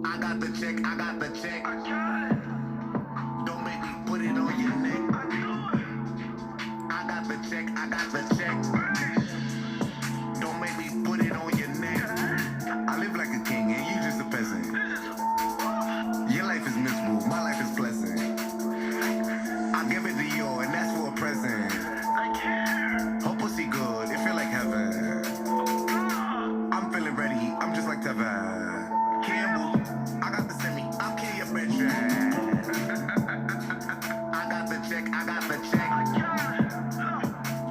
I got the check, I got the check. Don't make me put it on your neck. I got the check, I got the check. Don't make me put it on your neck. I live like a king and you just a peasant. Your life is miserable, my life is pleasant. I give it to you and that's for a present. Her pussy good, it feel like heaven. I'm feeling ready, I'm just like Tevin. Campbell, I got the semi, I'll kill your bitch. I got the check, I got the check.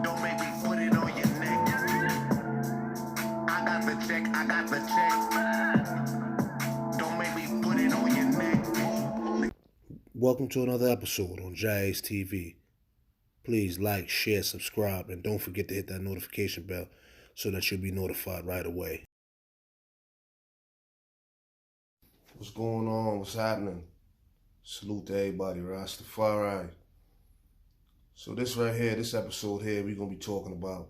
Don't make me put it on your neck. I got the check, I got the check. Don't make me put it on your neck. Welcome to another episode on JAH-ACE TV. Please like, share, subscribe, and don't forget to hit that notification bell so that you'll be notified right away. What's going on? What's happening? Salute to everybody, Rastafari. So this right here, this episode here, we're going to be talking about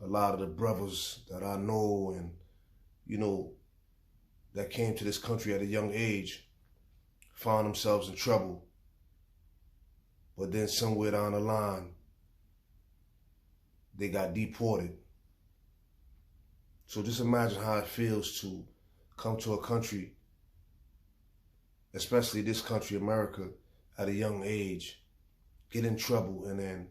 a lot of the brothers that I know and, that came to this country at a young age, found themselves in trouble. But then somewhere down the line, they got deported. So just imagine how it feels to come to a country, especially this country, America, at a young age, get in trouble, and then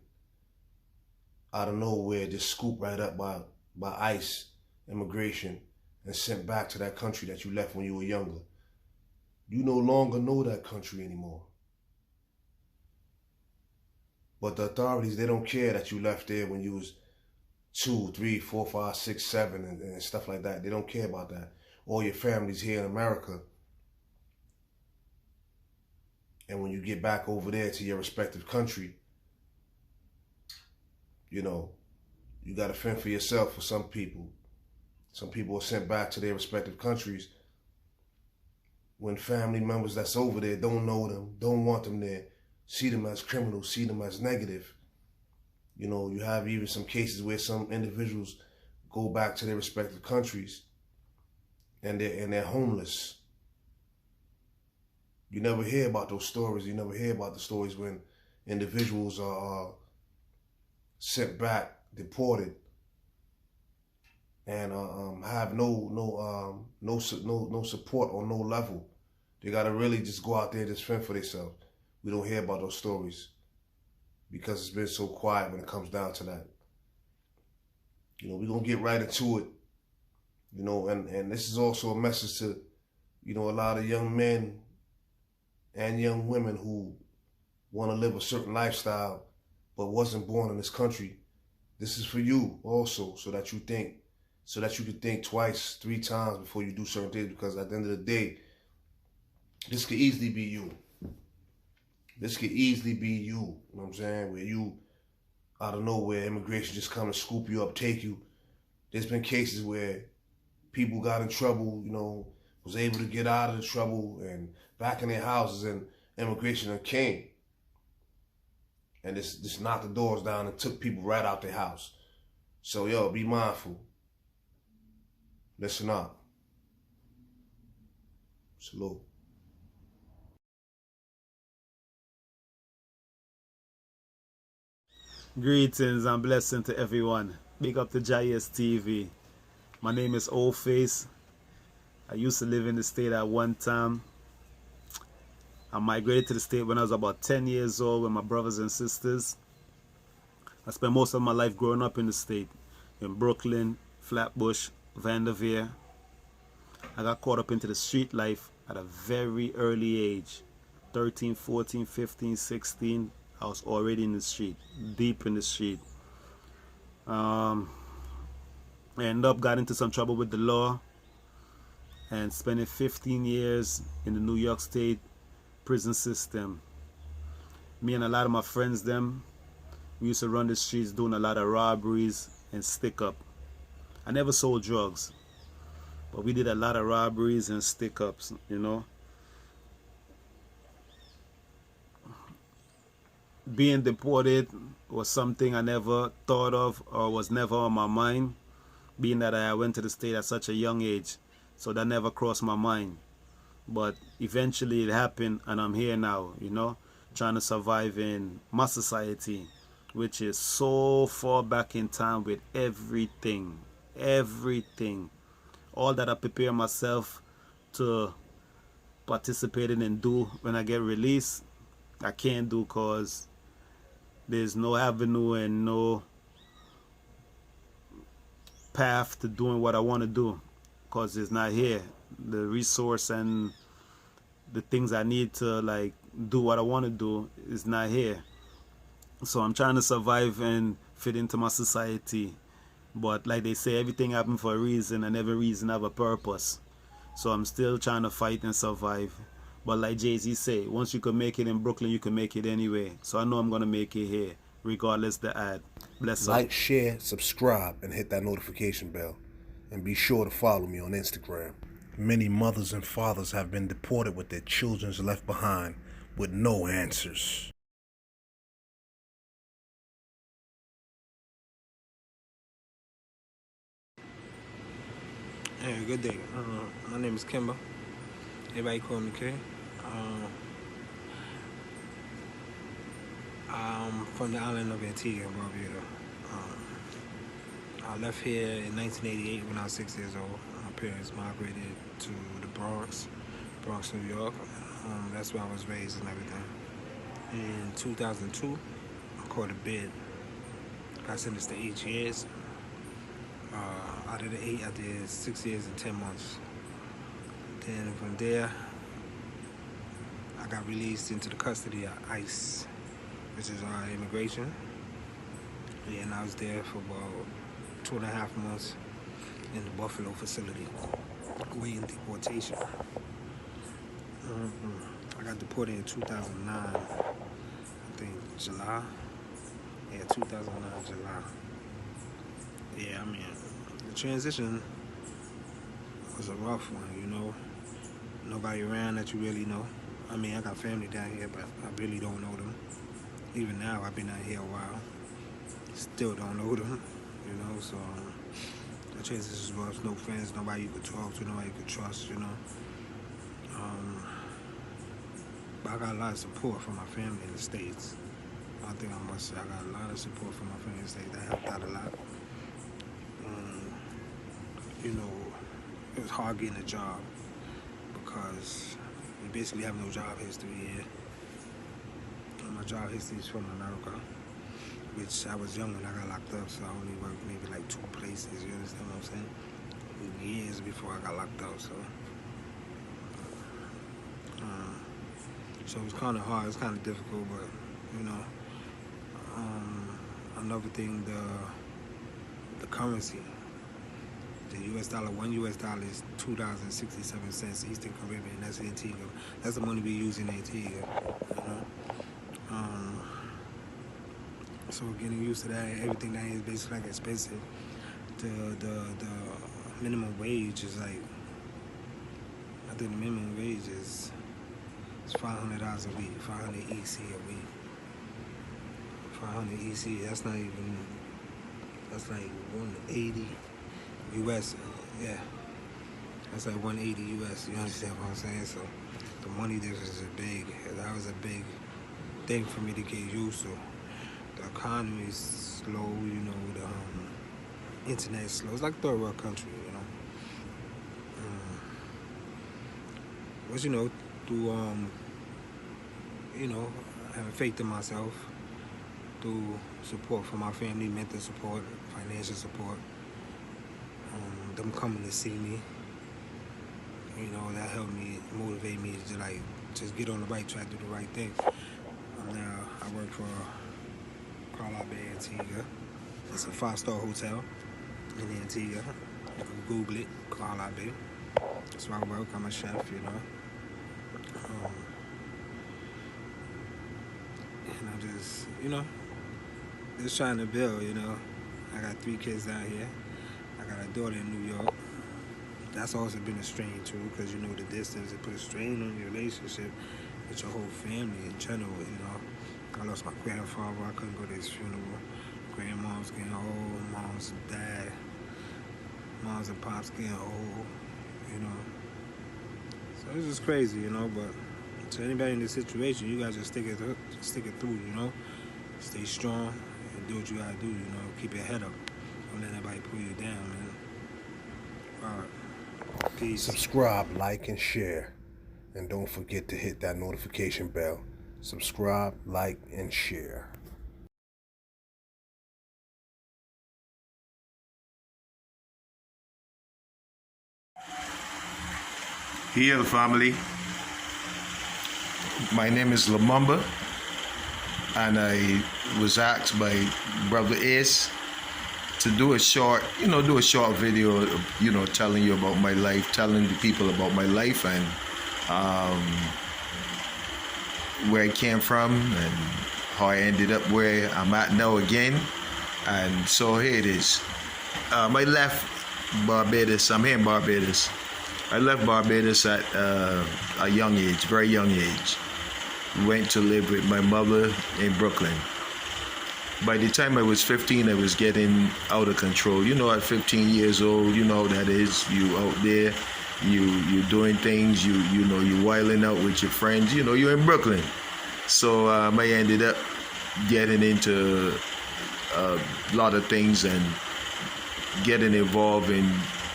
out of nowhere just scooped right up by ICE, immigration, and sent back to that country that you left when you were younger. You no longer know that country anymore. But the authorities, they don't care that you left there when you was 2, 3, 4, 5, 6, 7, and stuff like that. They don't care about that. All your family's here in America. And when you get back over there to your respective country, you got to fend for yourself for some people. Some people are sent back to their respective countries when family members that's over there don't know them, don't want them there, see them as criminals, see them as negative. You have even some cases where some individuals go back to their respective countries and they're homeless. You never hear about those stories. You never hear about the stories when individuals are sent back, deported, and have no support on no level. They gotta really just go out there and just fend for themselves. We don't hear about those stories because it's been so quiet when it comes down to that. We're gonna get right into it. And this is also a message to, a lot of young men and young women who want to live a certain lifestyle but wasn't born in this country. This is for you also, so that you can think twice, 3 times before you do certain things, because at the end of the day, this could easily be you. This could easily be you, you know what I'm saying? Where you, out of nowhere, immigration just come and scoop you up, take you. There's been cases where people got in trouble, was able to get out of the trouble and back in their houses, and immigration came. And just knocked the doors down and took people right out their house. So, be mindful. Listen up. Salute. Greetings and blessing to everyone. Big up to JAH-ACE TV. My name is Old Face. I used to live in the state at one time. I migrated to the state when I was about 10 years old with my brothers and sisters. I spent most of my life growing up in the state, in Brooklyn, Flatbush, Vanderveer. I got caught up into the street life at a very early age. 13, 14, 15, 16. I was already in the street, deep in the street. I ended up got into some trouble with the law and spending 15 years in the New York State prison system. Me and a lot of my friends, we used to run the streets doing a lot of robberies and stick up. I never sold drugs, but we did a lot of robberies and stick ups, Being deported was something I never thought of or was never on my mind, being that I went to the state at such a young age. So that never crossed my mind. But eventually it happened, and I'm here now, you know, trying to survive in my society, which is so far back in time with everything. All that I prepare myself to participate in and do when I get released, I can't do because there's no avenue and no path to doing what I want to do because it's not here. The resource and the things I need to like do what I want to do is not here. So I'm trying to survive and fit into my society. But like they say, everything happens for a reason and every reason have a purpose. So I'm still trying to fight and survive. But like Jay-Z say, once you can make it in Brooklyn, you can make it anywhere. So I know I'm going to make it here, regardless the ad. Bless up. Like, share, subscribe, and hit that notification bell. And be sure to follow me on Instagram. Many mothers and fathers have been deported with their children left behind with no answers. Hey, good day. My name is Kimba. Everybody call me K. I'm from the island of Antigua and Barbuda. I left here in 1988 when I was 6 years old. My parents migrated to the Bronx, New York. That's where I was raised and everything. In 2002, I caught a bid. Got sentenced to 8 years. Out of the 8, I did 6 years and 10 months. Then from there, I got released into the custody of ICE, which is immigration. And I was there for about 2.5 months in the Buffalo facility, waiting deportation. I got deported in 2009, I think July. Yeah, 2009 July. Yeah, I mean, the transition was a rough one, you know. Nobody around that you really know. I mean, I got family down here, but I really don't know them. Even now, I've been out here a while. Still don't know them, you know, so the transition was rough. No friends, nobody you could talk to, nobody you could trust, you know. But I got a lot of support from my family in the States. I think I must say I got a lot of support from my family in the States. That helped out a lot. You know, it was hard getting a job because you basically have no job history here. My job history is from America, which I was young when I got locked up, so I only worked maybe like 2 places, you understand what I'm saying? Years before I got locked up, so. So it was kind of hard, it was kind of difficult, but, you know. Another thing, the currency. The US dollar, $1 US is $2.67 Eastern Caribbean. That's Antigua. That's the money we use in Antigua. You know? So getting used to that, everything that is basically like expensive. The minimum wage is like, I think the minimum wage is $500 a week, 500 EC a week. 500 EC. That's not even. That's like 180. US, yeah, that's like 180 US, you understand what I'm saying? So the money difference is big. That was a big thing for me to get used to. The economy is slow, you know, the internet is slow. It's like third world country, you know. But you know, through you know, having faith in myself, through support from my family, mental support, financial support, them coming to see me, you know, that helped me, motivate me to like just get on the right track, do the right thing. Now I work for Carlisle Bay, Antigua. It's a 5-star hotel in Antigua. You can Google it, Carlisle Bay. That's where I work. I'm a chef, you know. And I just, you know, just trying to build, you know. I got 3 kids out here. I got a daughter in New York. That's also been a strain too, because you know the distance, it put a strain on your relationship with your whole family in general, you know. I lost my grandfather, I couldn't go to his funeral. Grandmom's getting old, moms and dad, moms and pops getting old. you know. So this is crazy, you know, but to anybody in this situation, you guys just stick it through, you know. Stay strong and do what you gotta do, you know. Keep your head up. Don't let anybody pull you down, man. All right. Peace. Subscribe, like, and share. And don't forget to hit that notification bell. Subscribe, like, and share. Here, family. My name is Lamumba, and I was asked by Brother ACE to do a short video, telling you about my life, telling the people about my life and where I came from and how I ended up where I'm at now again. And so here it is. I left Barbados. I'm here in Barbados. I left Barbados at a young age, very young age. Went to live with my mother in Brooklyn. By the time I was 15, I was getting out of control. You know, at 15 years old, you know that is. You out there, you doing things. You wilding out with your friends. You know, you're in Brooklyn. So I ended up getting into a lot of things and getting involved in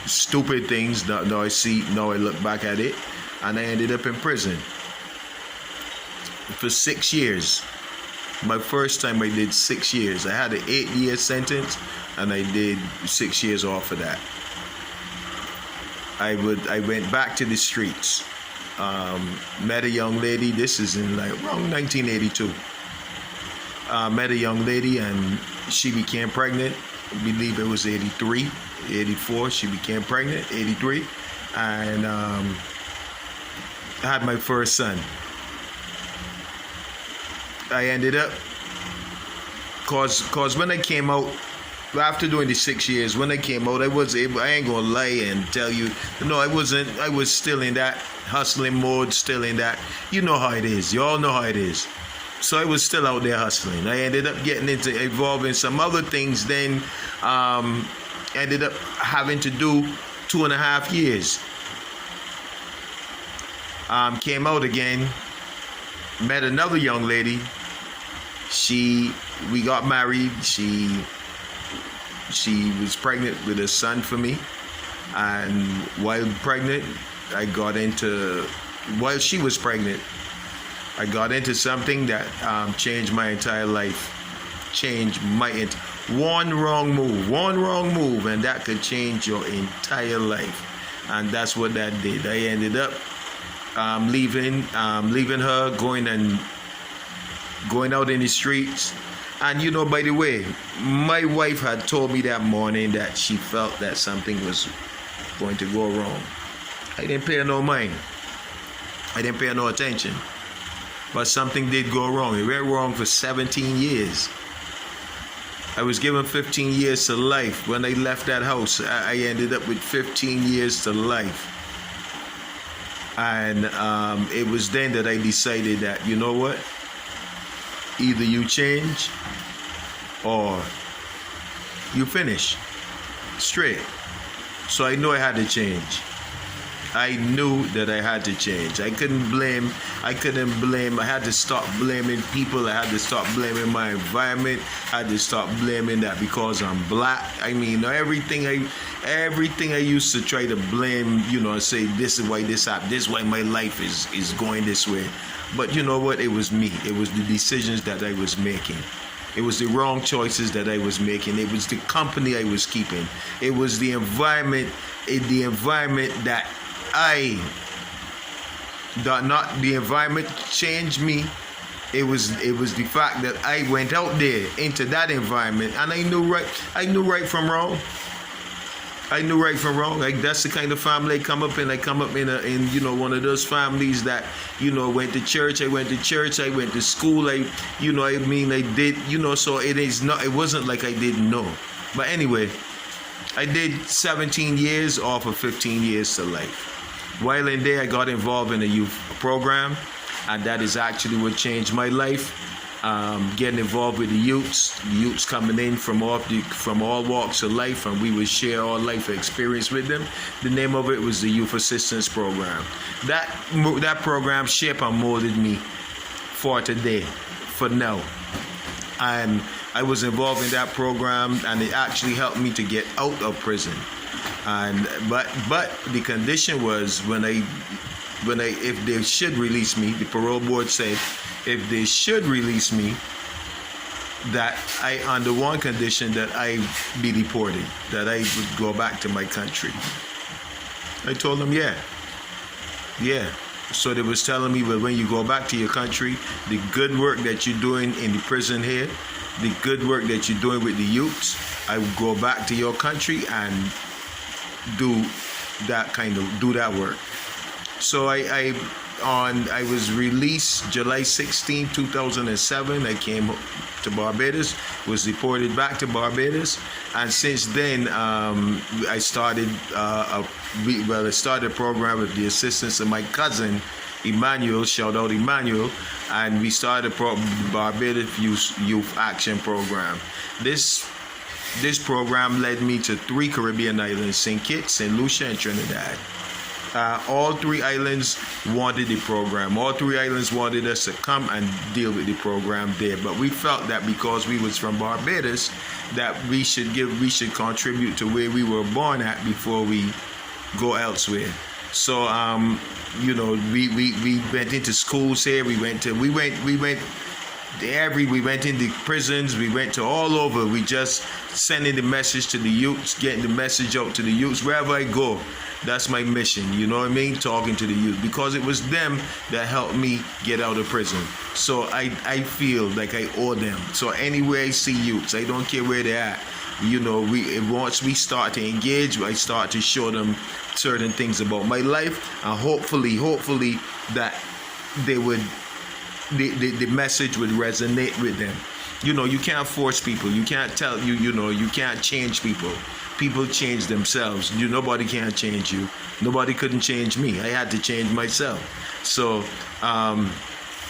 stupid things. Now I look back at it, and I ended up in prison for 6 years. My first time I did 6 years. I had an 8-year sentence, and I did 6 years off of that. I went back to the streets. Met a young lady. This is in around 1982. Met a young lady, and she became pregnant. I believe it was 83, 84. She became pregnant, 83, and had my first son. I ended up, cause when I came out, after doing the 6 years, when I came out, I ain't gonna lie and tell you, no, I was still in that hustling mode, still in that, you know how it is, you all know how it is. So I was still out there hustling. I ended up getting involved in some other things, then ended up having to do 2.5 years. Came out again, met another young lady. We got married. She was pregnant with a son for me, and while she was pregnant, I got into something that changed my entire life. One wrong move, and that could change your entire life. And that's what that did. I ended up leaving her, going out in the streets. And by the way, my wife had told me that morning that she felt that something was going to go wrong. I didn't pay her no mind. I didn't pay her no attention. But something did go wrong. It went wrong for 17 years. I was given 15 years to life. When I left that house, I ended up with 15 years to life. And it was then that I decided that, you know what? Either you change or you finish straight. So I knew I had to change. I knew that I had to change. I couldn't blame. I had to stop blaming people. I had to stop blaming my environment. I had to stop blaming that because I'm black. I mean, everything I used to try to blame, say this is why this happened. This is why my life is going this way. But you know what? It was me. It was the decisions that I was making. It was the wrong choices that I was making. It was the company I was keeping. It was the environment. That not the environment changed me. It was the fact that I went out there into that environment, and I knew right from wrong. Like, that's the kind of family I come up in. I come up in one of those families that went to church. I went to school. I did. So it wasn't like I didn't know. But anyway, I did 17 years off of 15 years to life. While in there, I got involved in a youth program, and that is actually what changed my life. getting involved with the youths coming in from all walks of life, and we would share our life experience with them. The name of it was the Youth Assistance Program. That program shaped and molded me for today, for now. And I was involved in that program, and it actually helped me to get out of prison. And but the condition was if they should release me, the parole board said if they should release me, that I, under one condition, that I be deported, that I would go back to my country. I told them, yeah. So they was telling me, well, when you go back to your country, the good work that you're doing in the prison here, the good work that you're doing with the youths, I would go back to your country and do that work. So I was released July 16, 2007. I came to Barbados, was deported back to Barbados, and since then I started a program with the assistance of my cousin Emmanuel. Shout out Emmanuel. And we started a Barbados Youth Action Program. This program led me to 3 Caribbean islands: St. Kitts, St. Lucia, and Trinidad. All 3 islands wanted the program. All 3 islands wanted us to come and deal with the program there. But we felt that because we was from Barbados, that we should contribute to where we were born at before we go elsewhere. So we went into schools here. We went into prisons. We went to all over. We just sending the message to the youths, getting the message out to the youths wherever I go. That's my mission, you know what I mean? Talking to the youth, because it was them that helped me get out of prison. So I feel like I owe them. So anywhere I see youths, I don't care where they're at, once we start to engage, I start to show them certain things about my life, and hopefully that they would, the message would resonate with them. You can't force people. You can't tell, you can't change people. People change themselves. Nobody can change you. Nobody couldn't change me. I had to change myself. So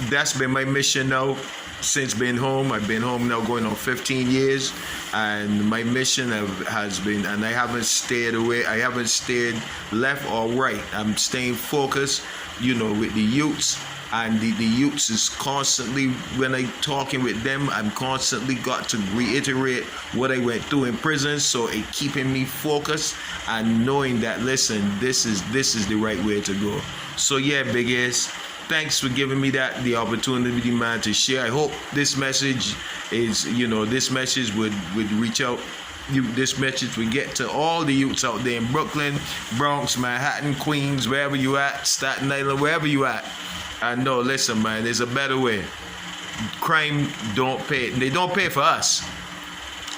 that's been my mission now since being home. I've been home now going on 15 years. And my mission has been, and I haven't stayed away. I haven't stayed left or right. I'm staying focused, with the youths. And the youths is constantly, when I'm talking with them, I'm constantly got to reiterate what I went through in prison, so it keeping me focused and knowing that, listen, this is the right way to go. So yeah, Big Ace, thanks for giving me the opportunity, man, to share. I hope this message is, this message would reach out. This message would get to all the youths out there in Brooklyn, Bronx, Manhattan, Queens, wherever you at, Staten Island, wherever you at. I know, listen, man, there's a better way. Crime don't pay. They don't pay for us.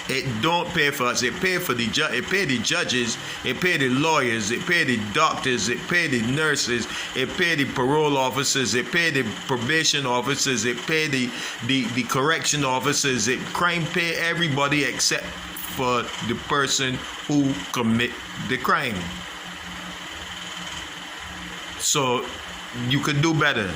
It don't pay for us. It pay for the it pay the judges. It pay the lawyers. It pay the doctors. It pay the nurses. It pay the parole officers. It pay the probation officers. It pay the correction officers. Crime pay everybody except for the person who commit the crime. So you could do better.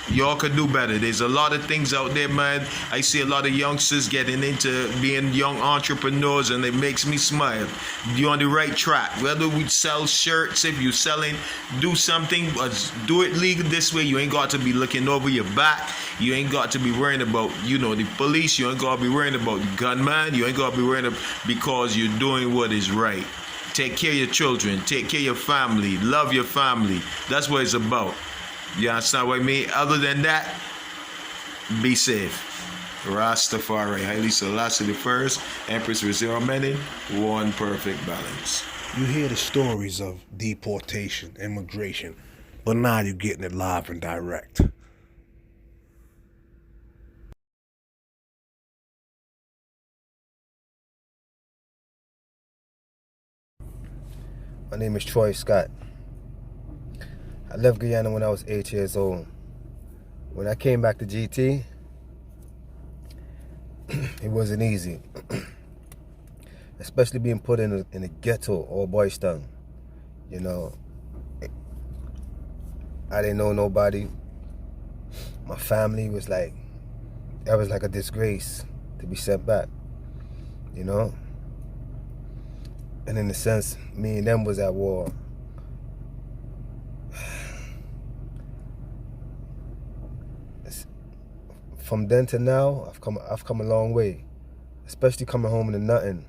Y'all could do better. There's a lot of things out there, man. I see a lot of youngsters getting into being young entrepreneurs, and it makes me smile. You're on the right track. Whether we sell shirts, if you're selling, do something, but do it legal this way. You ain't got to be looking over your back. You ain't got to be worrying about, the police. You ain't got to be worrying about the gunman. You ain't got to be worrying about, because you're doing what is right. Take care of your children. Take care of your family. Love your family. That's what it's about. You understand what I mean? Other than that, be safe. Rastafari, Haile Selassie I, Empress with 0 many, 1 perfect balance. You hear the stories of deportation, immigration, but now you're getting it live and direct. My name is Troy Scott. I left Guyana when I was 8 years old. When I came back to GT, it wasn't easy. Especially being put in a ghetto or boys town. I didn't know nobody. My family was like, that was like a disgrace to be sent back, you know. And in a sense, me and them was at war. From then to now, I've come a long way, especially coming home to nothing.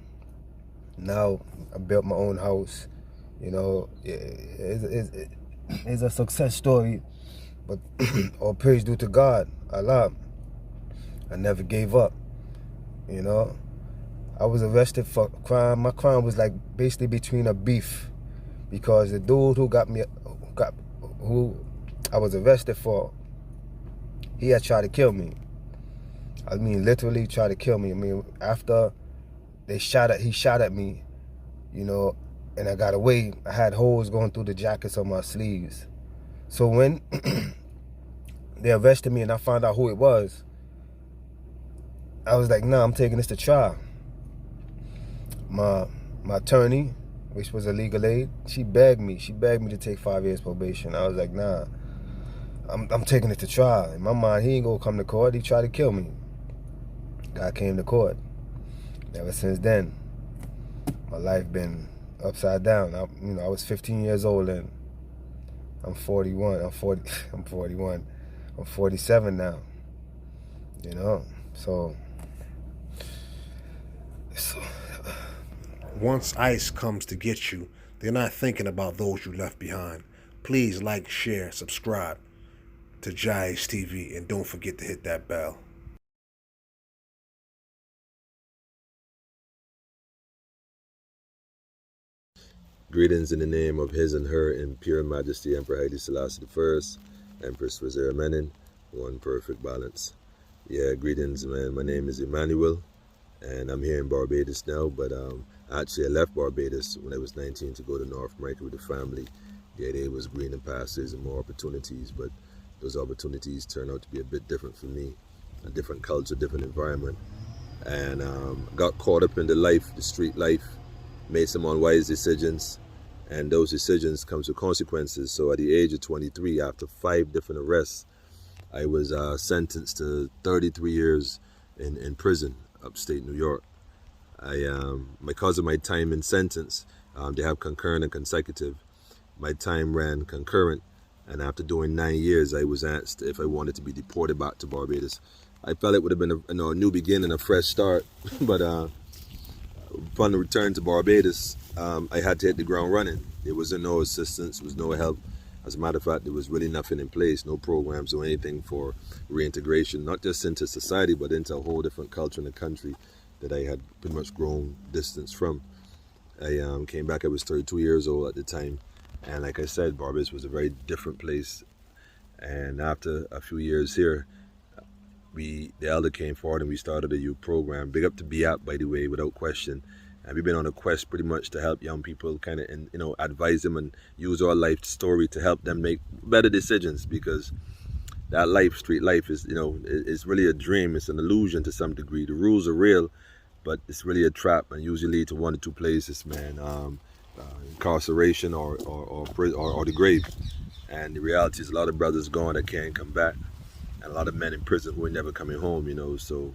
Now I built my own house, you know. It's a success story, but all praise due to God, Allah. I never gave up, you know. I was arrested for crime. My crime was like basically between a beef, because the dude who I was arrested for, he had tried to kill me. I mean, literally tried to kill me. I mean, after he shot at me, you know, and I got away, I had holes going through the jackets of my sleeves. So when they arrested me and I found out who it was, I was like, nah, I'm taking this to trial. My attorney, which was a legal aid, she begged me to take 5 years probation. I was like, nah, I'm taking it to trial. In my mind, he ain't gonna come to court. He tried to kill me. God came to court. Ever since then, my life been upside down. I was 15 years old and I'm 41. I'm 41. I'm 47 now. You know, so Once ICE comes to get you, they're not thinking about those you left behind. Please like, share, subscribe to JAH-ACE TV, and don't forget to hit that bell. Greetings in the name of His and Her Imperial Majesty Emperor Haile Selassie I, Empress Wazira Menin, one perfect balance. Yeah, greetings, man. My name is Emmanuel, and I'm here in Barbados now, but actually I left Barbados when I was 19 to go to North America with the family. The idea was greener pastures and more opportunities, but those opportunities turned out to be a bit different for me, a different culture, different environment, and got caught up in the street life, made some unwise decisions, and those decisions come with consequences. So at the age of 23, after 5 different arrests, I was sentenced to 33 years in prison, upstate New York. Because of my time in sentence, they have concurrent and consecutive. My time ran concurrent, and after doing 9 years, I was asked if I wanted to be deported back to Barbados. I felt it would have been a new beginning, a fresh start, but upon the return to Barbados, I had to hit the ground running. There was no assistance, there was no help. As a matter of fact, there was really nothing in place, no programs or anything for reintegration, not just into society, but into a whole different culture in the country that I had pretty much grown distance from. I came back, I was 32 years old at the time. And like I said, Barbados was a very different place. And after a few years here, the elder came forward and we started a youth program. Big up to BIAP, by the way, without question. And we've been on a quest pretty much to help young people kind of, advise them and use our life story to help them make better decisions, because that street life is, it's really a dream. It's an illusion to some degree. The rules are real, but it's really a trap and usually lead to 1 or 2 places, man. Incarceration or the grave. And the reality is a lot of brothers gone that can't come back, and a lot of men in prison who are never coming home, so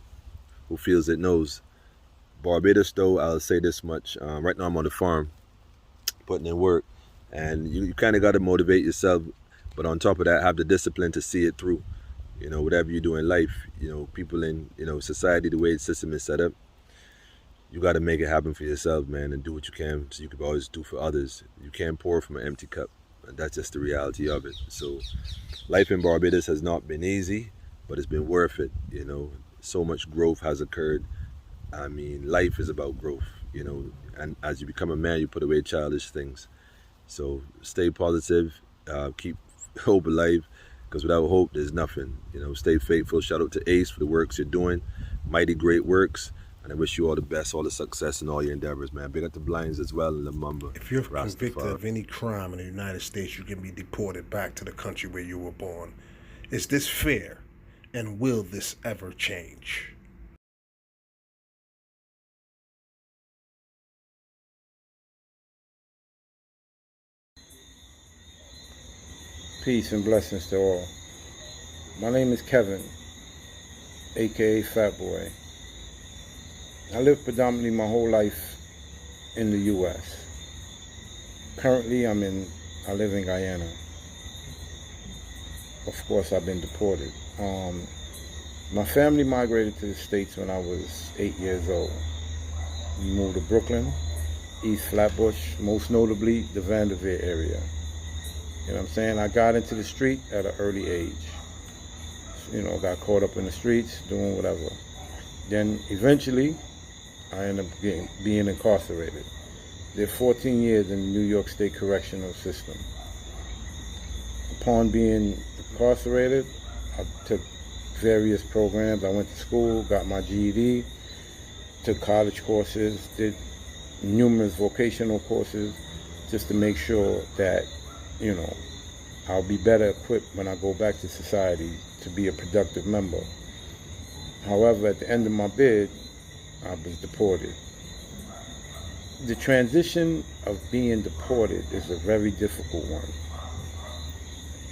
who feels it knows. Barbados, though, I'll say this much. Right now I'm on the farm, putting in work, and you kind of got to motivate yourself, but on top of that, have the discipline to see it through. Whatever you do in life, people in, society, the way the system is set up, you got to make it happen for yourself, man, and do what you can so you can always do for others. You can't pour from an empty cup, and that's just the reality of it. So life in Barbados has not been easy, but it's been worth it. So much growth has occurred. I mean, life is about growth, and as you become a man, you put away childish things. So stay positive, keep hope alive, because without hope, there's nothing. Stay faithful. Shout out to ACE for the works you're doing, mighty great works. And I wish you all the best, all the success in all your endeavors, man. Big up the Blinds as well and Lamumba. If you're convicted of any crime in the United States, you can be deported back to the country where you were born. Is this fair? And will this ever change? Peace and blessings to all. My name is Kevin. aka Fat Boy. I lived predominantly my whole life in the U.S. Currently, I live in Guyana. Of course, I've been deported. My family migrated to the States when I was 8 years old. We moved to Brooklyn, East Flatbush, most notably the Vanderveer area. You know what I'm saying? I got into the street at an early age. You know, got caught up in the streets, doing whatever. Then eventually, I ended up being incarcerated. Did 14 years in the New York State Correctional System. Upon being incarcerated, I took various programs. I went to school, got my GED, took college courses, did numerous vocational courses just to make sure that, you know, I'll be better equipped when I go back to society to be a productive member. However, at the end of my bid, I was deported. The transition of being deported is a very difficult one.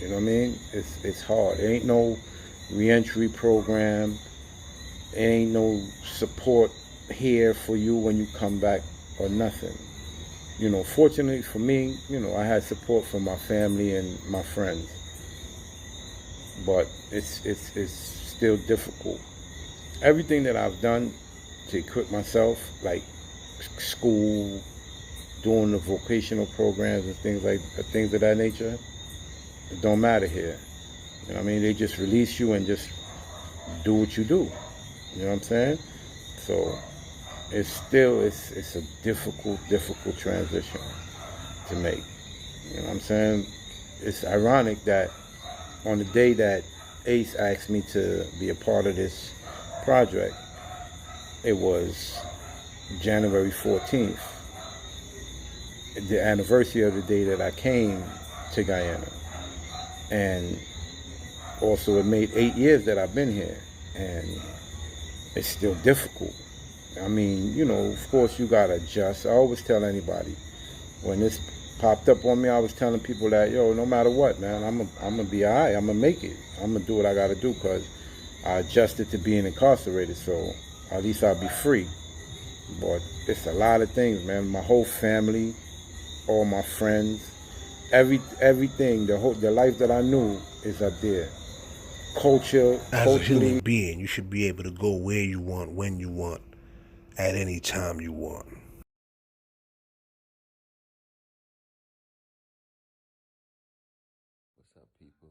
You know what I mean? It's hard. There ain't no reentry program. There ain't no support here for you when you come back or nothing. You know, fortunately for me, you know, I had support from my family and my friends. But it's still difficult. Everything that I've done to equip myself, like school, doing the vocational programs and things of that nature, it don't matter here. You know what I mean? They just release you and just do what you do. You know what I'm saying? So it's a difficult transition to make. You know what I'm saying? It's ironic that on the day that ACE asked me to be a part of this project, it was January 14th, the anniversary of the day that I came to Guyana. And also it made 8 years that I've been here, and it's still difficult. I mean, you know, of course you gotta adjust. I always tell anybody, when this popped up on me, I was telling people that, yo, no matter what, man, I'm gonna be all right. I'm gonna make it. I'm gonna do what I gotta do, because I adjusted to being incarcerated, so at least I'll be free. But it's a lot of things, man. My whole family, all my friends, everything, the life that I knew is up there. Culture, As a culturally, human being, you should be able to go where you want, when you want, at any time you want. What's up, people?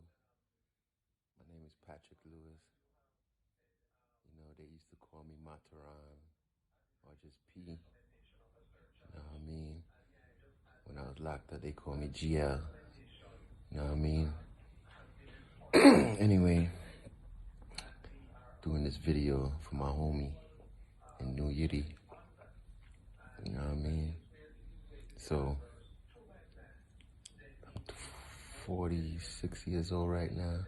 My name is Patrick Lewis. You know, they used to call me Mataran or just P. You know what I mean? When I was locked up, they called me GL. You know what I mean? Anyway, doing this video for my homie in New Yiddy. You know what I mean? So, I'm 46 years old right now.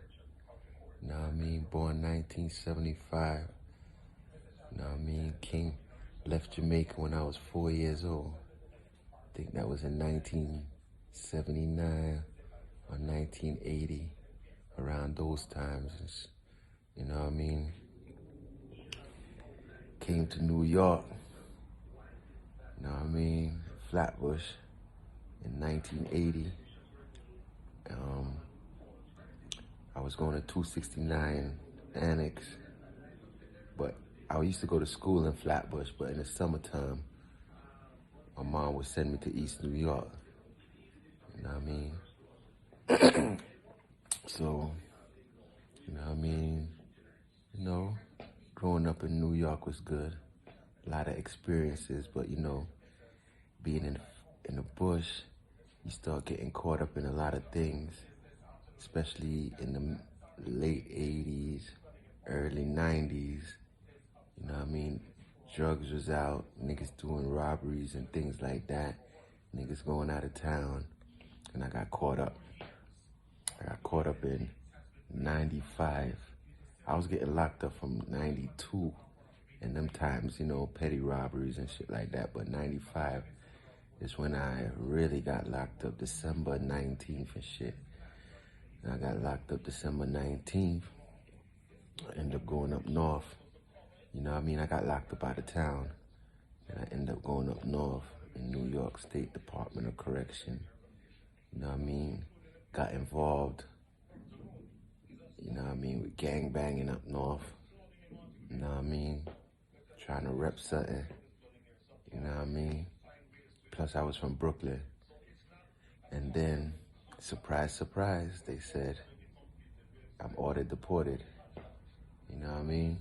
You know what I mean? Born 1975. You know what I mean? Left Jamaica when I was 4 years old. I think that was in 1979 or 1980, around those times. You know what I mean? Came to New York, you know what I mean? Flatbush in 1980. I was going to 269 Annex, but I used to go to school in Flatbush, but in the summertime, my mom would send me to East New York. You know what I mean? So, you know what I mean? You know, growing up in New York was good. A lot of experiences, but you know, being in the bush, you start getting caught up in a lot of things, especially in the late 80s, early 90s. You know what I mean? Drugs was out, niggas doing robberies and things like that, niggas going out of town, and I got caught up. I got caught up in 95. I was getting locked up from 92, and them times, you know, petty robberies and shit like that, but 95 is when I really got locked up, December 19th and shit. And I got locked up December 19th, I ended up going up north. You know what I mean? I got locked up out of town. And I ended up going up north in New York State Department of Correction. You know what I mean? Got involved, you know what I mean, with gang banging up north. You know what I mean? Trying to rep something. You know what I mean? Plus I was from Brooklyn. And then, surprise, surprise, they said, I'm ordered deported. You know what I mean?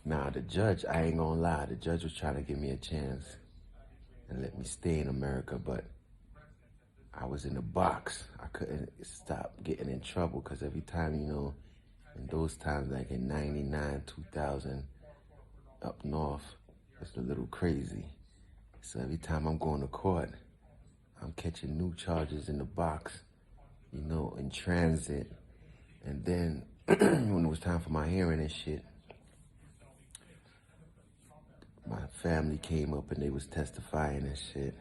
Now the judge, I ain't gonna lie, the judge was trying to give me a chance and let me stay in America, but I was in a box. I couldn't stop getting in trouble because every time, you know, in those times, like in 99, 2000, up north, it's a little crazy. So every time I'm going to court, I'm catching new charges in the box, you know, in transit. And then when it was time for my hearing and shit, my family came up and they was testifying and shit.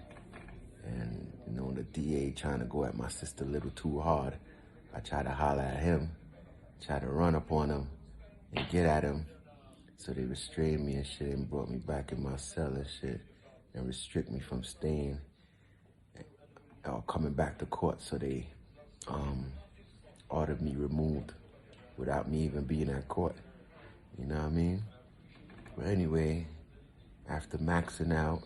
And, you know, the DA trying to go at my sister a little too hard. I tried to holler at him, tried to run up on him and get at him. So they restrained me and shit and brought me back in my cell and shit and restrict me from staying or coming back to court. So they ordered me removed without me even being at court. You know what I mean? But anyway, after maxing out,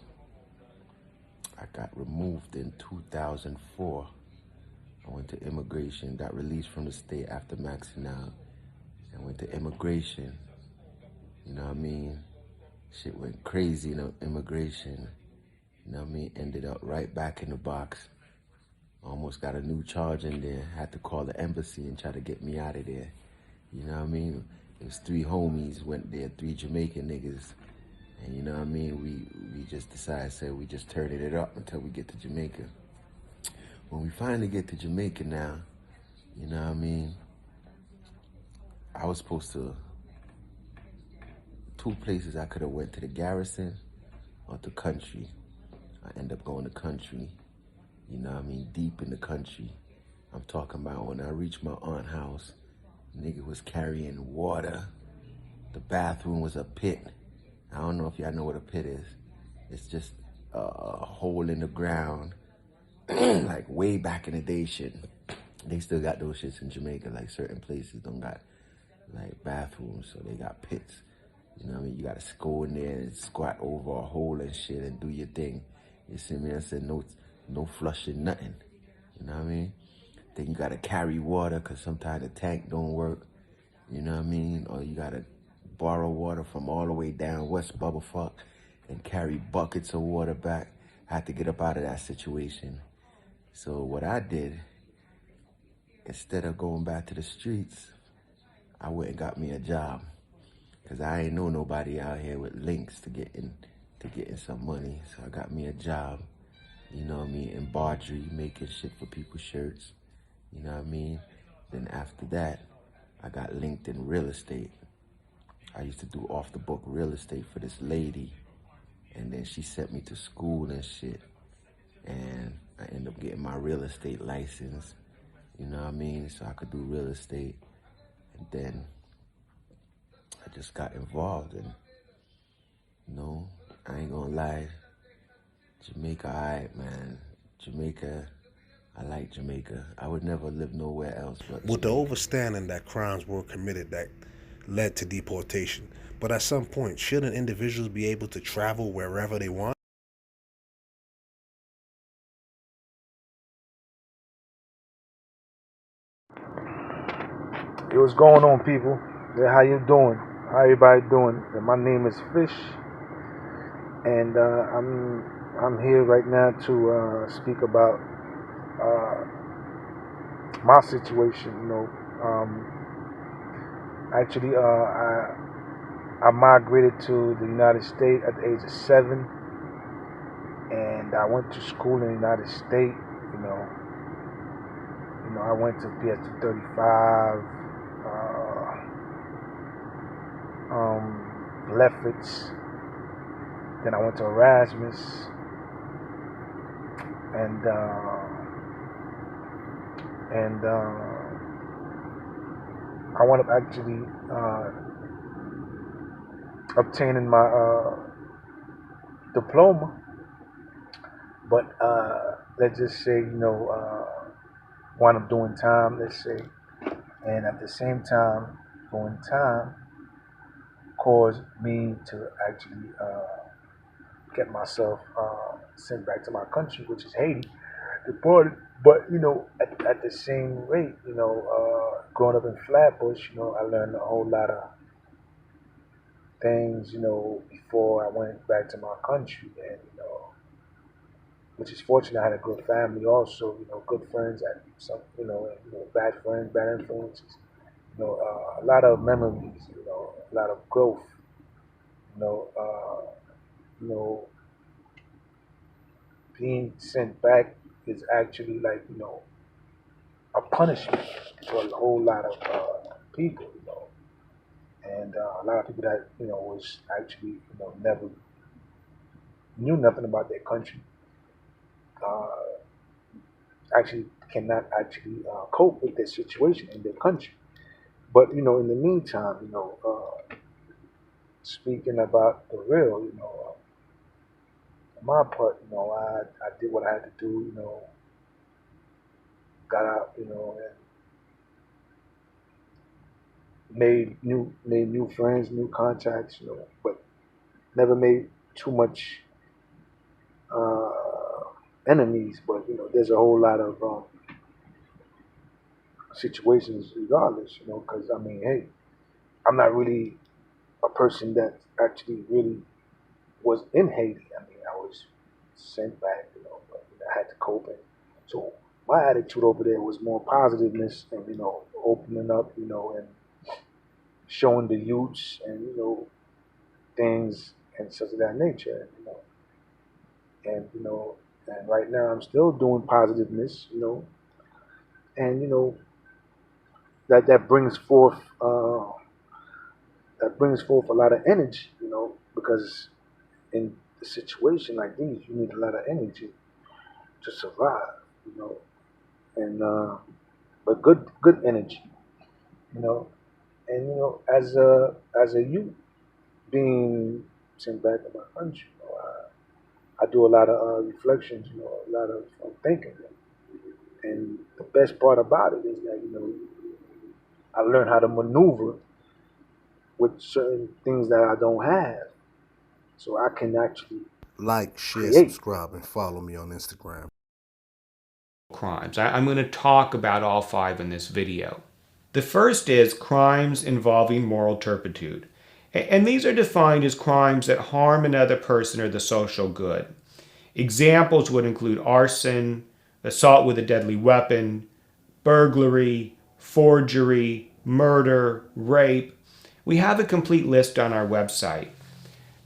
I got removed in 2004. I went to immigration, got released from the state after maxing out, and went to immigration. You know what I mean? Shit went crazy in immigration. You know what I mean? Ended up right back in the box. Almost got a new charge in there. Had to call the embassy and try to get me out of there. You know what I mean? It was 3 homies went there, 3 Jamaican niggas. And you know what I mean? We just decided, said we just turning it up until we get to Jamaica. When we finally get to Jamaica now, you know what I mean? I was supposed to, 2 places I could have went to the garrison or to country. I end up going to country, you know what I mean? Deep in the country. I'm talking about when I reached my aunt's house, nigga was carrying water. The bathroom was a pit. I don't know if y'all know what a pit is. It's just a hole in the ground, like way back in the day shit. They still got those shits in Jamaica, like certain places don't got like bathrooms, so they got pits. You know what I mean? You gotta go in there and squat over a hole and shit and do your thing. You see me? I said no flushing, nothing. You know what I mean? Then you gotta carry water because sometimes the tank don't work. You know what I mean? Or you gotta borrow water from all the way down West Bubblefuck and carry buckets of water back. I had to get up out of that situation. So what I did, instead of going back to the streets, I went and got me a job. Cause I ain't know nobody out here with links to getting some money. So I got me a job, you know what I mean, in Bardry, making shit for people's shirts. You know what I mean? Then after that, I got linked in real estate. I used to do off the book real estate for this lady. And then she sent me to school and shit. And I ended up getting my real estate license. You know what I mean? So I could do real estate. And then I just got involved and, you know, I ain't gonna lie. Jamaica, alright, man. Jamaica, I like Jamaica. I would never live nowhere else but With the Jamaica. overstanding that crimes were committed that led to deportation. But at some point, shouldn't individuals be able to travel wherever they want? Hey, what's going on, people? Yeah, how you doing? How everybody doing? My name is Fish, and I'm here right now to speak about my situation. You know, actually, I migrated to the United States at the age of 7, and I went to school in the United States. You know, I went to PS 35. Lefferts. Then I went to Erasmus, and I wound up actually obtaining my diploma. But let's just say, while I'm doing time, let's say, and at the same time, doing time caused me to actually get myself sent back to my country, which is Haiti, deported. But at the same rate, growing up in Flatbush, I learned a whole lot of things, before I went back to my country, and which is fortunate. I had a good family, also, good friends, and some, bad friends, bad influences, a lot of memories, a lot of growth, you know, uh, you know, being sent back is actually like, a punishment for a whole lot of people, and a lot of people that, was actually, never knew nothing about their country, uh, actually cannot actually cope with their situation in their country. But, in the meantime, speaking about the real, on my part, I did what I had to do, got out, and made new friends, new contacts, but never made too much uh, enemies. But there's a whole lot of situations, regardless, because I mean, hey, I'm not really a person that actually really was in Haiti. I mean, I was sent back, but I had to cope. And so my attitude over there was more positiveness and, opening up, and showing the youths and, things and such of that nature, and, and right now I'm still doing positiveness, and, that brings forth, a lot of energy, because in a situation like these, you need a lot of energy to survive, and but good energy, you know, and as a youth being sent back to my country, I do a lot of reflections, a lot of thinking, and the best part about it is that I learn how to maneuver with certain things that I don't have, so I can actually Like, share, create. subscribe, and follow me on Instagram. Crimes. I'm going to talk about all 5 in this video. The first is crimes involving moral turpitude. And these are defined as crimes that harm another person or the social good. Examples would include arson, assault with a deadly weapon, burglary, forgery, murder, rape. We have a complete list on our website.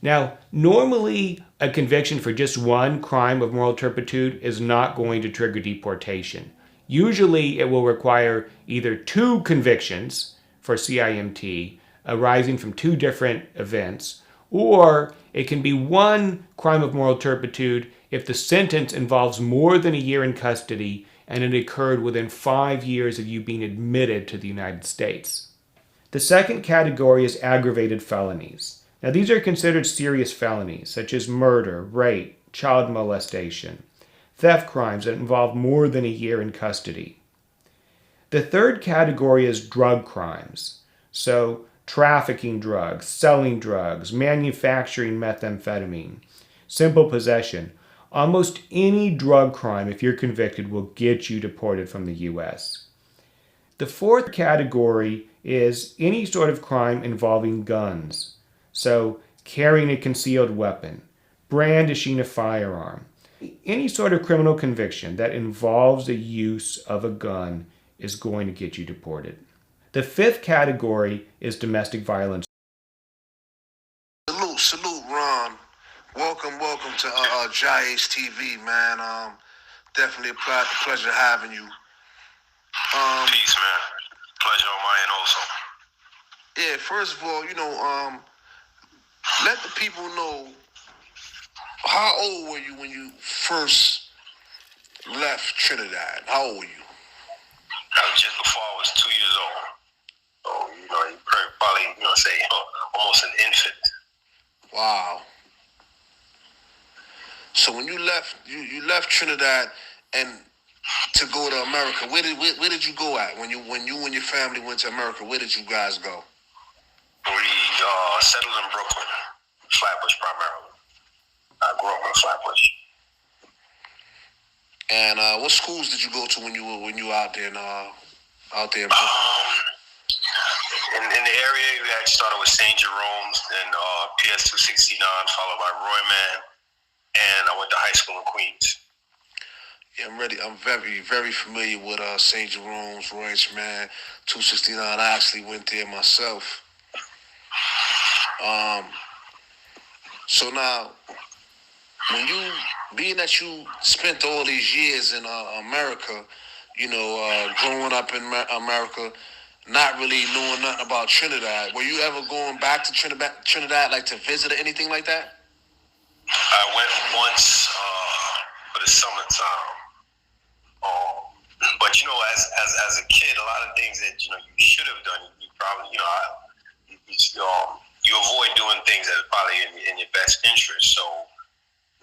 Now, normally a conviction for just one crime of moral turpitude is not going to trigger deportation. Usually it will require either 2 convictions for CIMT arising from 2 different events, or it can be 1 crime of moral turpitude if the sentence involves more than a year in custody and it occurred within 5 years of you being admitted to the United States. The second category is aggravated felonies. Now, these are considered serious felonies, such as murder, rape, child molestation, theft crimes that involve more than a year in custody. The third category is drug crimes. So, trafficking drugs, selling drugs, manufacturing methamphetamine, simple possession. Almost any drug crime, if you're convicted, will get you deported from the U.S. The fourth category is any sort of crime involving guns. So, carrying a concealed weapon, brandishing a firearm. Any sort of criminal conviction that involves the use of a gun is going to get you deported. The fifth category is domestic violence. Salute, Ron. Welcome to JAH-ACE TV, man. Definitely a pleasure having you. Peace, man. Pleasure on my end also. Yeah, first of all, let the people know, how old were you when you first left Trinidad? How old were you? Just before I was 2 years old. Oh, you probably, say, almost an infant. So when you left, you left Trinidad and to go to America. Where did you go at when you and your family went to America? Where did you guys go? We settled in Brooklyn, Flatbush primarily. I grew up in Flatbush. And what schools did you go to when you were out there in Brooklyn? In the area, we had started with St. Jerome's, then PS 269, followed by Royman, and I went to high school in Queens. Yeah, I'm ready. I'm very, very familiar with St. Jerome's, Royman, 269. I actually went there myself. So now, when you, being that you spent all these years in America, growing up in America, not really knowing nothing about Trinidad, were you ever going back to Trinidad, like to visit or anything like that? I went once for the summertime. But as a kid, a lot of things that you should have done, you probably you avoid doing things that are probably in your best interest. So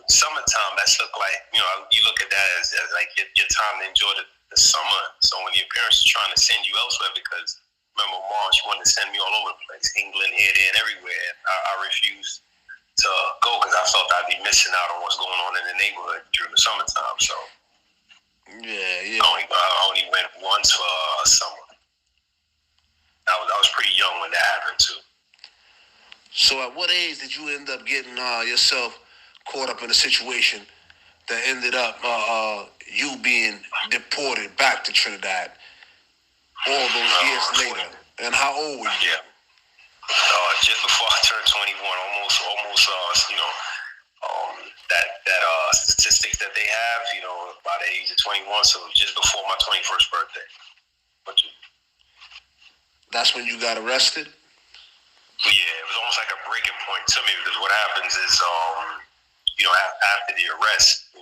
summertime, that's look like you look at that as like your time to enjoy the summer. So when your parents are trying to send you elsewhere, because remember, Mom, she wanted to send me all over the place, England, here, there, and everywhere. And I refused to go because I felt I'd be missing out on what's going on in the neighborhood during the summertime. So yeah. I only went once for summer. I was pretty young when that happened too. So at what age did you end up getting yourself caught up in a situation that ended up you being deported back to Trinidad all those years later? And how old were you? Yeah. Just before I turned 21, almost, that statistics that they have, by the age of 21, so just before my 21st birthday. That's when you got arrested? Yeah, it was almost like a breaking point to me, because what happens is, after the arrest,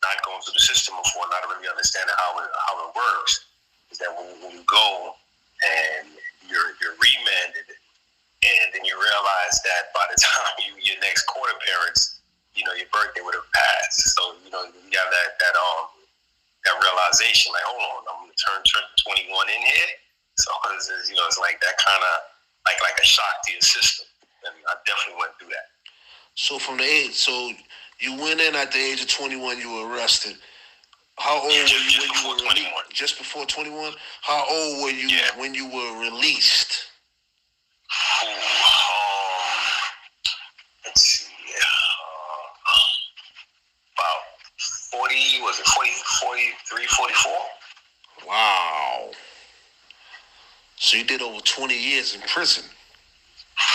not going through the system before, not really understanding how it works, is that when you go and you're remanded, and then you realize that by the time your next court appearance, your birthday would have passed. So you have that realization, like, hold on, I'm gonna turn 21 in here. So it's like that kind of like a shock to your system, and I definitely went through that. So so you went in at the age of 21, you were arrested. How old were you just when before you were 21? Just before 21? How old were you when you were released? Let's see. About 40, was it 43, 44? Wow. So you did over 20 years in prison.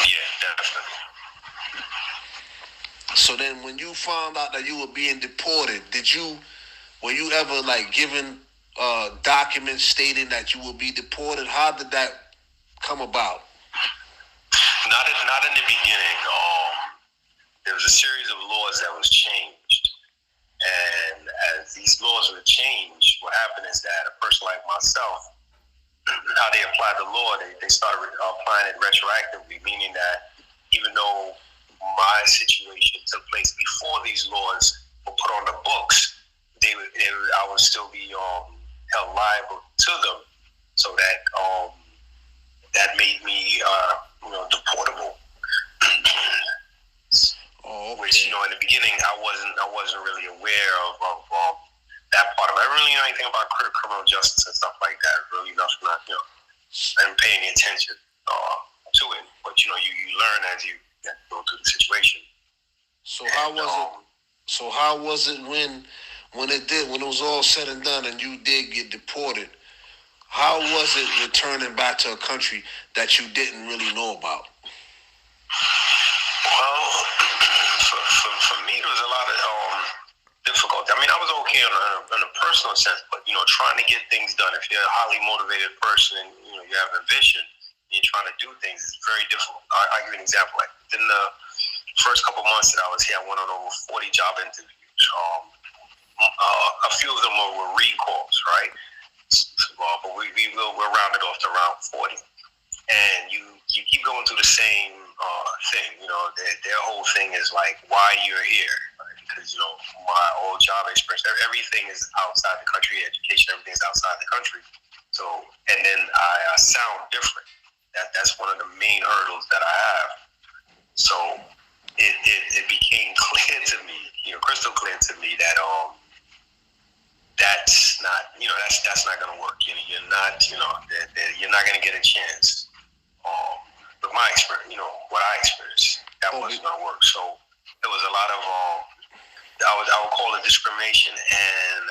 Yeah, definitely. So then when you found out that you were being deported, were you ever given documents stating that you will be deported? How did that come about? Not in the beginning. There was a series of laws that was changed. And as these laws were changed, what happened is that a person like myself, how they applied the law, they started applying it retroactively, meaning that even though my situation took place before these laws were put on the books, I would still be held liable to them. So that made me deportable. Which in the beginning I wasn't really aware of that part of it. I don't really know anything about criminal justice and stuff like that. Really nothing. I didn't pay any attention to it. But you learn as you go through the situation. So how was it when it was all said and done and you did get deported? How was it returning back to a country that you didn't really know about? Well, for me, there was a lot of difficulty. I mean, I was okay in a personal sense, but trying to get things done. If you're a highly motivated person and you have a vision, and you're trying to do things, it's very difficult. I'll give you an example. Like in the first couple months that I was here, I went on over 40 job interviews. A few of them were recalls, right? But we're rounded off to around 40. And you keep going through the same thing. Their whole thing is like, why you're here, right? because, you know, my old job experience, everything is outside the country, education, everything is outside the country. So, and then I sound different. That's one of the main hurdles that I have. So it became clear to me, you know, crystal clear to me that that's not, you know, that's not gonna work. You're not, you know, you're not gonna get a chance. With my experience, you know, what I experienced, that wasn't gonna work. So there was a lot of I would call it discrimination, and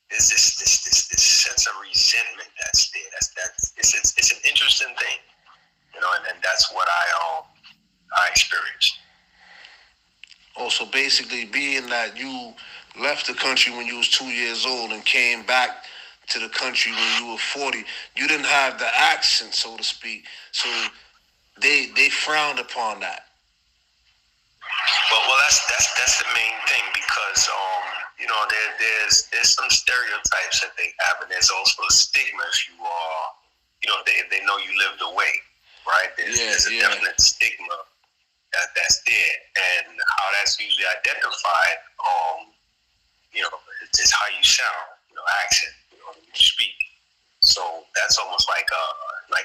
there's this sense of resentment that's there. It's an interesting thing, you know, and that's what I experienced. Also, basically, being that you left the country when you was 2 years old and came back to the country when you were 40, you didn't have the accent, so to speak. So they frowned upon that. Well, that's the main thing, because you know, there's some stereotypes that they have, and there's also a stigma if you are, you know, if they know you lived away, right? There's a definite stigma that's there, and how that's usually identified, you know, it's how you sound, you know, accent, you know, you speak. So that's almost like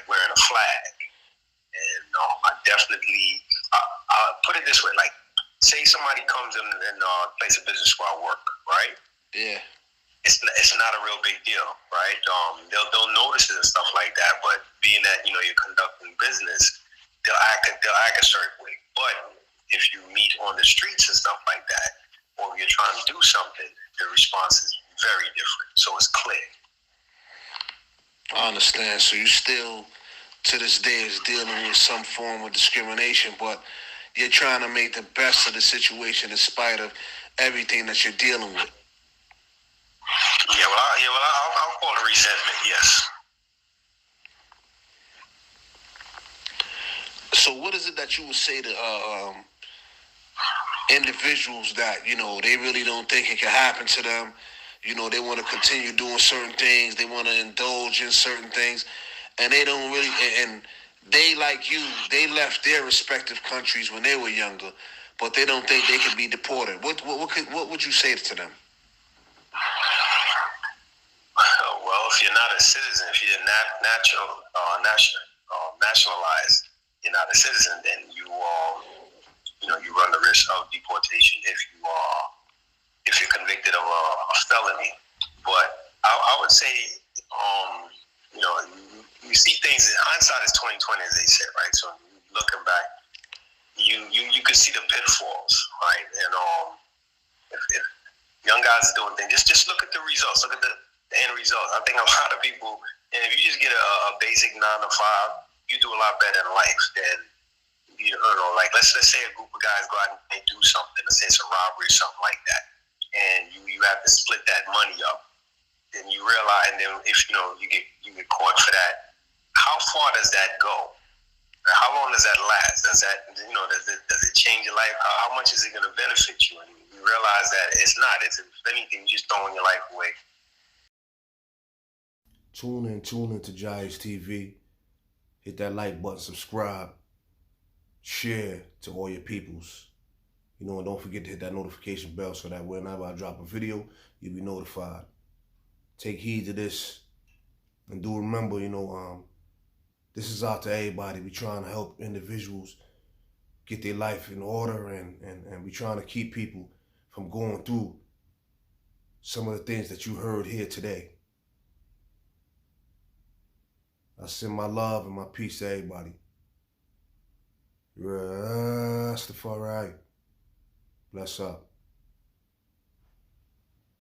wearing a flag. And I definitely, I'll put it this way, like, say somebody comes in a place of business where I work, right? Yeah. It's not a real big deal, right? They'll notice it and stuff like that, but being that, you know, you're conducting business, they'll act a certain way. But if you meet on the streets and stuff like that, or you're trying to do something, the response is very different. So it's clear. I understand. So you still, to this day, is dealing with some form of discrimination, but you're trying to make the best of the situation in spite of everything that you're dealing with. I'll call it resentment, yes. So what is it that you would say to individuals that, you know, they really don't think it can happen to them? You know, they want to continue doing certain things. They want to indulge in certain things. And they don't really, and they, like you, they left their respective countries when they were younger, but they don't think they can be deported. What would you say to them? Well, if you're not a citizen, if you're not nationalized, you're not a citizen, then you run the risk of deportation if you're convicted of a felony. But I would say, you know, you see things. Hindsight is 20/20, as they said, right? So looking back, you could see the pitfalls, right? And if young guys are doing things, just look at the results. Look at the end result. I think a lot of people, and if you just get a basic 9 to 5, you do a lot better in life than, you know, like let's say a group of guys go out and do something. Let's say it's a robbery or something like that, and you have to split that money up. Then you realize, and then if you know you get caught for that, how far does that go? How long does that last? Does it change your life? How much is it going to benefit you? And you realize that it's not. It's, if anything, you're just throwing your life away. Tune in to JAH-ACE TV. Hit that like button, subscribe, share to all your peoples. You know, and don't forget to hit that notification bell so that whenever I drop a video, you'll be notified. Take heed to this. And do remember, you know, this is out to everybody. We trying to help individuals get their life in order, and we trying to keep people from going through some of the things that you heard here today. I send my love and my peace to everybody. Rastafari. Bless up.